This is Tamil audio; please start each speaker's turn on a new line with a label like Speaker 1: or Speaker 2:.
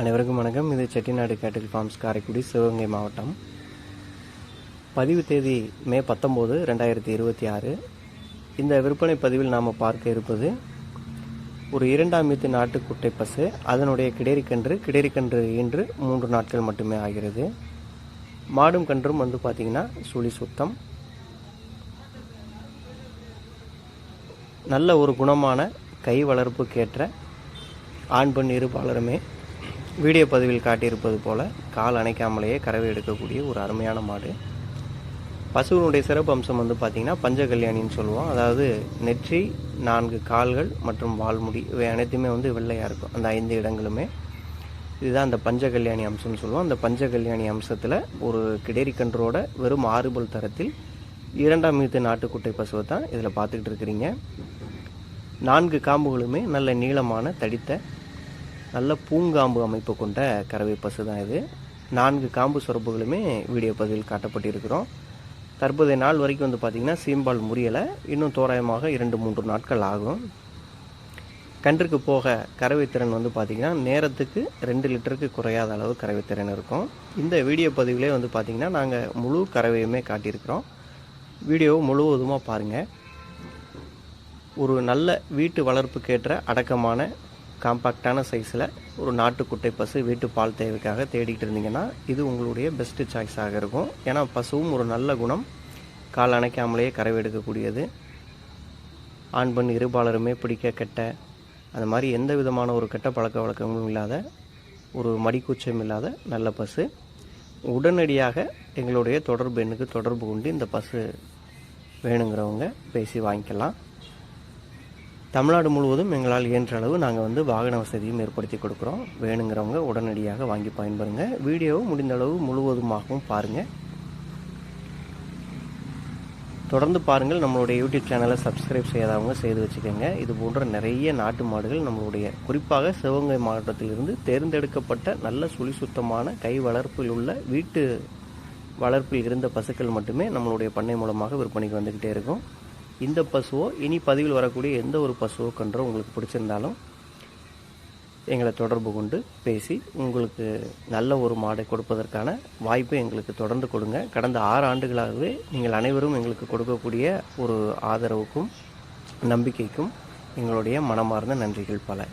Speaker 1: அனைவருக்கும் வணக்கம். இது செட்டிநாடு கேட்டில் ஃபார்ம்ஸ், காரைக்குடி, சிவகங்கை மாவட்டம். பதிவு தேதி மே 19, 2026. இந்த விற்பனை பதிவில் நாம் பார்க்க இருப்பது ஒரு 2ஆம் ஈத்து நாட்டுக்குட்டை பசு. அதனுடைய கிடேரிக்கன்று இன்று 3 நாட்கள் மட்டுமே ஆகிறது. மாடும் கன்றும் பார்த்திங்கன்னா சுழி சுத்தம், நல்ல ஒரு குணமான கை வளர்ப்புக்கேற்ற ஆண் பெண் இருபாலருமே வீடியோ பதிவில் காட்டியிருப்பது போல கால் அணைக்காமலேயே கறவை எடுக்கக்கூடிய ஒரு அருமையான மாடு. பசுவினுடைய சிறப்பு அம்சம் பார்த்திங்கன்னா பஞ்சகல்யாணின்னு சொல்லுவோம். அதாவது நெற்றி, 4 கால்கள் மற்றும் வால்முடி இவை அனைத்துமே வெள்ளையாக இருக்கும். அந்த 5 இடங்களுமே இதுதான் அந்த பஞ்சகல்யாணி அம்சம்னு சொல்லுவோம். அந்த பஞ்சகல்யாணி அம்சத்தில் ஒரு கிடேரிக்கன்றோட வெறும் 6 பல் தரத்தில் 2ஆம் ஈத்து நாட்டுக்குட்டை பசுவை தான் இதில் பார்த்துக்கிட்டு இருக்கிறீங்க. 4 காம்புகளுமே நல்ல நீளமான தடித்த நல்ல பூங்காம்பு அமைப்பு கொண்ட கறவை பசு தான் இது. 4 காம்பு சுரப்புகளுமே வீடியோ பதிவில் காட்டப்பட்டிருக்கிறோம். தற்போதைய நாள் வரைக்கும் பார்த்திங்கன்னா சீம்பால் முறியலை. இன்னும் தோராயமாக 2-3 நாட்கள் ஆகும். கன்றுக்கு போக கறவை திறன் பார்த்திங்கன்னா நேரத்துக்கு 2 லிட்டருக்கு குறையாத அளவு கறவை திறன் இருக்கும். இந்த வீடியோ பதிவிலே பார்த்திங்கன்னா நாங்கள் முழு கறவையுமே காட்டியிருக்கிறோம். வீடியோ முழுவதுமாக பாருங்கள். ஒரு நல்ல வீட்டு வளர்ப்புக்கேற்ற அடக்கமான காம்பாக்டான சைஸில் ஒரு நாட்டுக்குட்டை பசு வீட்டு பால் தேவைக்காக தேடிக்கிட்டு இருந்தீங்கன்னா இது உங்களுடைய பெஸ்ட்டு சாய்ஸாக இருக்கும். ஏன்னா பசுவும் ஒரு நல்ல குணம், கால் அணைக்காமலேயே கறவை எடுக்கக்கூடியது, ஆண் பெண் இருபாலருமே பிடிக்க கெட்ட அந்த மாதிரி எந்த விதமான ஒரு கெட்ட பழக்க வழக்கங்களும் இல்லாத ஒரு மடிக்கூச்சம் இல்லாத நல்ல பசு. உடனடியாக எங்களுடைய தொடர்பு எண்ணுக்கு தொடர்பு கொண்டு இந்த பசு வேணுங்கிறவங்க பேசி வாங்கிக்கலாம். தமிழ்நாடு முழுவதும் எங்களால் இயன்ற அளவு நாங்கள் வாகன வசதியும் ஏற்படுத்தி கொடுக்குறோம். வேணுங்கிறவங்க உடனடியாக வாங்கி பயன்பெறுங்க. வீடியோவை முடிந்த அளவு முழுவதுமாகவும் பாருங்கள். தொடர்ந்து பாருங்கள். நம்மளுடைய யூடியூப் சேனலை சப்ஸ்கிரைப் செய்யாதவங்க செய்து வச்சுக்கோங்க. இது போன்ற நிறைய நாட்டு மாடுகள் நம்மளுடைய குறிப்பாக சிவகங்கை மாவட்டத்திலிருந்து தேர்ந்தெடுக்கப்பட்ட நல்ல சுழி சுத்தமான கை வளர்ப்பில் உள்ள வீட்டு வளர்ப்பில் இருந்த பசுக்கள் மட்டுமே நம்மளுடைய பண்ணை மூலமாக விற்பனைக்கு வந்துக்கிட்டே இருக்கும். இந்த பசுவோ இனி பதிவில் வரக்கூடிய எந்த ஒரு பசுவோ கன்றோ உங்களுக்கு பிடிச்சிருந்தாலும் எங்களை தொடர்பு கொண்டு பேசி உங்களுக்கு நல்ல ஒரு மாடை கொடுப்பதற்கான வாய்ப்பை எங்களுக்கு தொடர்ந்து கொடுங்க. கடந்த 6 ஆண்டுகளாகவே நீங்கள் அனைவரும் எங்களுக்கு கொடுக்கக்கூடிய ஒரு ஆதரவுக்கும் நம்பிக்கைக்கும் எங்களுடைய மனமார்ந்த நன்றிகள் பல.